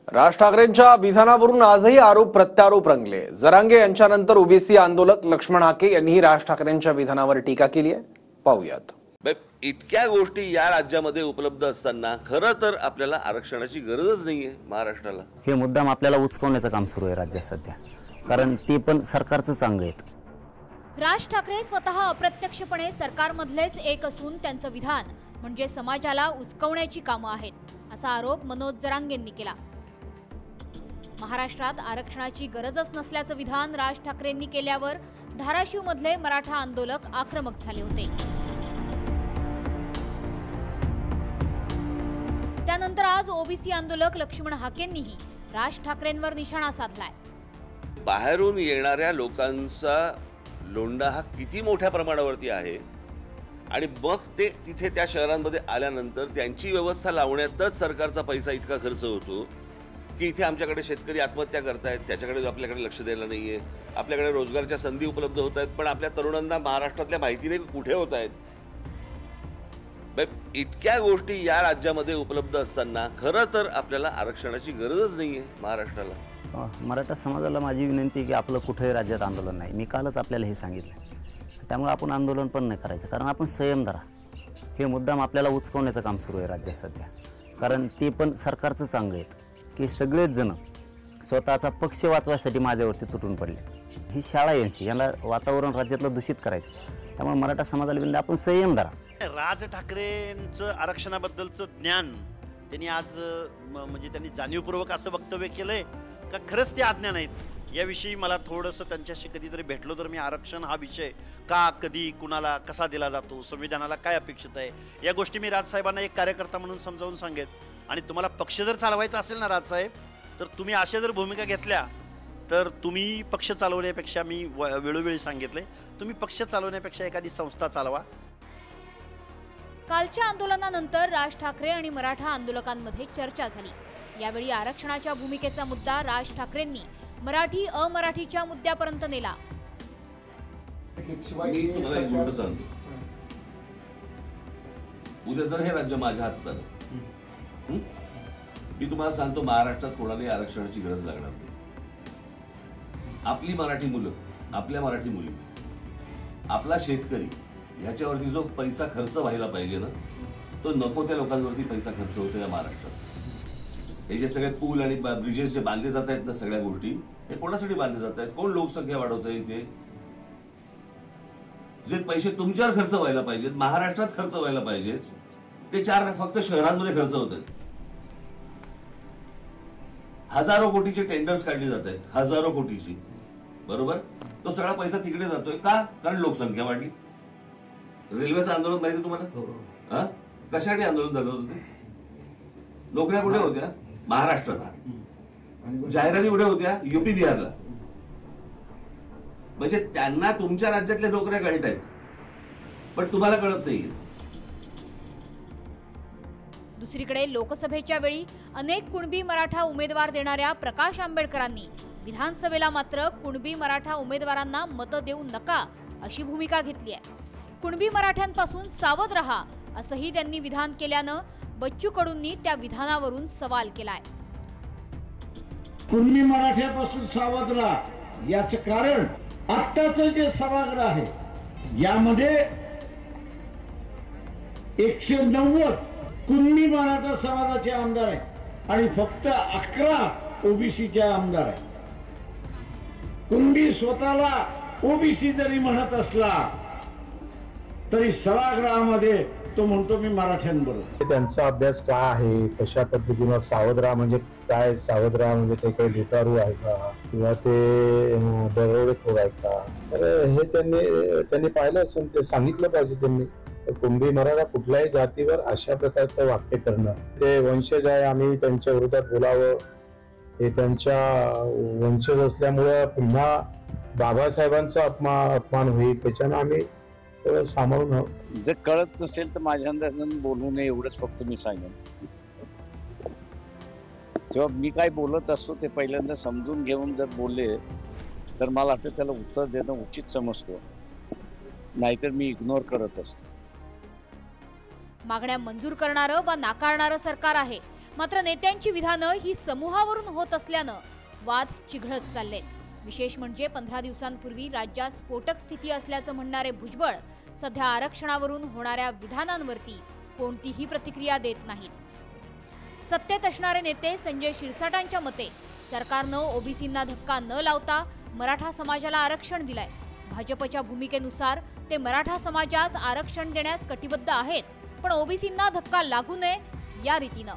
राज ठाकरेंच्या विधानावरून आजही आरोप प्रत्यारोप रंगले। जरांगे यांच्यानंतर ओबीसी आंदोलक लक्ष्मण हाके यांनीही राज ठाकरेंच्या विधानावर टीका केली आहे। पाहूयात। इतक्या गोष्टी या राज्यामध्ये उपलब्ध असताना खरं तर आपल्याला आरक्षणाची गरजच नाहीये महाराष्ट्राला। हे मुद्दाम आपल्याला उचकवण्याचं काम सुरू आहे राज्यात सध्या, कारण ते पण सरकारचंच अंग आहेत। राज ठाकरे स्वतः अप्रत्यक्षपणे सरकारमधलेच एक असून त्यांचं विधान म्हणजे समाजाला उचकवण्याची कामं आहेत, असा आरोप मनोज जरांगेंनी केला। महाराष्ट्रात आरक्षणाची गरजच नसल्याचं विधान राज ठाकरेंनी केल्यावर धाराशिवमधले मराठा आंदोलक आक्रमक झाले होते। त्यानंतर आज ओबीसी आंदोलक लक्ष्मण हाकेंनीही राज ठाकरेंवर निशाणा साधलाय। बाहेरून येणाऱ्या लोकांचा लोंढा हा किती मोठ्या प्रमाणावरती आहे आणि मग ते तिथे त्या शहरांमध्ये आल्यानंतर त्यांची व्यवस्था लावण्यातच सरकारचा पैसा इतका खर्च होतो की इथे आमच्याकडे शेतकरी आत्महत्या करतायत, त्याच्याकडे आपल्याकडे लक्ष द्यायला नाहीये। आपल्याकडे रोजगाराच्या संधी उपलब्ध होत आहेत, पण आपल्या तरुणांना महाराष्ट्रातल्या माहिती नाही कुठे होत आहेत। इतक्या गोष्टी या राज्यामध्ये उपलब्ध असताना खरं तर आपल्याला आरक्षणाची गरजच नाहीये महाराष्ट्राला। मराठा समाजाला माझी विनंती आहे की आपलं कुठेही राज्यात आंदोलन नाही। मी कालच आपल्याला हे सांगितलं, त्यामुळे आपण आंदोलन पण नाही करायचं, कारण आपण संयम धरा। हे मुद्दाम आपल्याला उचकवण्याचं काम सुरू आहे राज्यात सध्या, कारण ते पण सरकारचंच अंग आहेत की सगळेच जण स्वतःचा पक्ष वाचवायसाठी माझ्यावरती तुटून पडले। ही शाळा यांची, याला वातावरण राज्यातलं दूषित करायचं, त्यामुळे मराठा समाजाला विनंती आपण संयम धरा। राज ठाकरेंचं आरक्षणाबद्दलचं ज्ञान त्यांनी आज म्हणजे त्यांनी जाणीवपूर्वक असं वक्तव्य केलंय का खरंच ते अज्ञान आहेत याविषयी मला थोडंसं त्यांच्याशी कधीतरी भेटलो तर मी आरक्षण हा विषय का, कधी, कुणाला, कसा दिला जातो, संविधानाला काय अपेक्षित आहे, या गोष्टी मी राजसाहेबांना एक कार्यकर्ता म्हणून समजावून सांगेन। आणि तुम्हाला पक्ष जर चालवायचा असेल ना राजसाहेब, तर तुम्ही अशा जर भूमिका घेतल्या तर तुम्ही पक्ष चालवण्यापेक्षा, मी वेळोवेळी सांगितले, तुम्ही पक्ष चालवण्यापेक्षा एखादी संस्था चालवा। कालच्या आंदोलनानंतर राज ठाकरे आणि मराठा आंदोलकांमध्ये चर्चा झाली। यावेळी आरक्षणाच्या भूमिकेचा मुद्दा राज ठाकरेंनी मराठी अमराठीच्या मुद्द्यापर्यंत नेला। मी तुम्हाला एक गोष्ट सांगतो, उद्या जर हे राज्य माझ्या हातात आलं, मी तुम्हाला सांगतो महाराष्ट्रात कोणालाही आरक्षणाची गरज लागणार नाही। आपली मराठी मुलं, आपल्या मराठी मुली, आपला शेतकरी ह्याच्यावरती जो पैसा खर्च व्हायला पाहिजे ना, तो नको त्या लोकांवरती पैसा खर्च होतो या महाराष्ट्रात। हे जे सगळे पूल आणि ब्रिजेस जे बांधले जात आहेत ना, सगळ्या गोष्टी हे कोणासाठी बांधले जात आहेत? कोण लोकसंख्या वाढवत आहे इथे? जे पैसे तुमच्यावर खर्च व्हायला पाहिजेत, महाराष्ट्रात खर्च व्हायला पाहिजेत, ते फक्त शहरांमध्ये खर्च होत आहेत। हजारो कोटीचे टेंडर्स काढले जात आहेत, हजारो कोटीची, बरोबर? तो सगळा पैसा तिकडे जातोय का? कारण लोकसंख्या वाढली। रेल्वेचं आंदोलन माहिती तुम्हाला? कशासाठी आंदोलन झालं होतं? ते नोकऱ्या कुठे होत्या? महाराष्ट्रात। जाहिराती कुठे होत्या? युपी बिहारला। म्हणजे त्यांना तुमच्या राज्यातल्या नोकऱ्या कळत आहेत, पण तुम्हाला कळत नाही। दुसरीकडे लोकसभेच्या वेळी अनेक कुणबी मराठा उमेदवार देणाऱ्या प्रकाश आंबेडकरांनी विधानसभेला मात्र कुणबी मराठा उमेदवारांना मतं देऊ नका अशी भूमिका घेतली आहे। कुणबी मराठ्यांपासून सावध रहा असंही त्यांनी विधान केल्यानं बच्चू कडूंनी त्या विधानावरून सवाल केलाय। कुणबी मराठ्यापासून सावध राहा याचं कारण आत्ताचं जे सभागृह आहे यामध्ये 190 कुणबी मराठा समाजाचे आमदार आहेत आणि फक्त 11 ओबीसीचे आमदार आहेत। कुणबी स्वतःला ओबीसी जरी म्हणत असला तरी सभागृहामध्ये तो म्हणतो मी मराठ्यांबरोबर। त्यांचा अभ्यास काय आहे, कशा पद्धतीनं सावध राहा म्हणजे काय? सावध राहा म्हणजे ते काही लुटारू आहे का, किंवा ते दरोडेखोर आहे का? तर हे त्यांनी पाहिलं असेल, ते सांगितलं पाहिजे त्यांनी। कुणबी मराठा कुठल्याही जातीवर अशा प्रकारचं वाक्य करणं, ते वंशज आहे, आम्ही त्यांच्या विरोधात बोलावं, हे त्यांच्या वंशज असल्यामुळे पुन्हा बाबासाहेबांचा अपमान होईल, त्याच्यानं आम्ही सामावून। जर कळत नसेल तर माझ्या अंदाजाने बोलू नये एवढंच फक्त मी सांगेन। जेव्हा मी काय बोलत असतो ते पहिल्यांदा समजून घेऊन जर बोलले तर मला वाटतं त्याला उत्तर देणं उचित समजतो, नाहीतर मी इग्नोर करत असतो। मागण्या मंजूर करणारं वा नाकारणारं सरकार आहे, मात्र नेत्यांची विधानं ही समूहावरून होत असल्यानं वाद चिघळत चाललेत. विशेष म्हणजे 15 दिवसांपूर्वी राज्यात स्फोटक स्थिती असल्याचं म्हणणारे भुजबळ सध्या आरक्षणावरून होणाऱ्या विधानांवरती कोणतीही प्रतिक्रिया देत नाहीत. सत्तेत असणारे नेते संजय शिरसाटांच्या मते सरकारनं ओबीसींना धक्का न लावता मराठा समाजाला आरक्षण दिलंय. भाजपच्या भूमिकेनुसार ते मराठा समाजास आरक्षण देण्यास कटिबद्ध आहेत, पण ओबीसींना धक्का लागू नये या रीतीनं.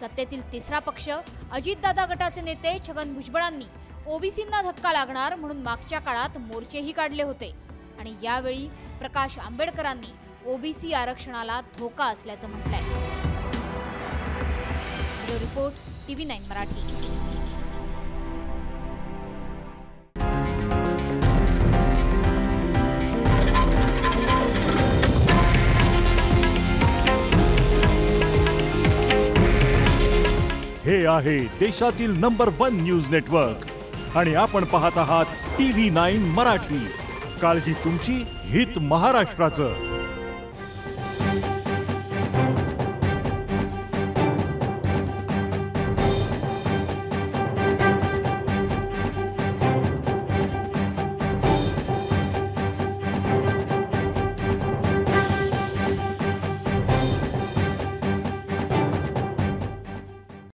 सत्तेतील तिसरा पक्ष अजितदादा गटाचे नेते छगन भुजबळांनी ओबीसींना धक्का लागणार म्हणून मागच्या काळात मोर्चेही काढले होते आणि यावेळी प्रकाश आंबेडकरांनी ओबीसी आरक्षणाला धोका असल्याचं म्हटलंय. Bureau report TV9 Marathi. हे आहे देशातील नंबर 1 न्यूज नेटवर्क आणि आपण पाहत आहात TV9 मराठी. काळजी तुमची, हित महाराष्ट्राचं.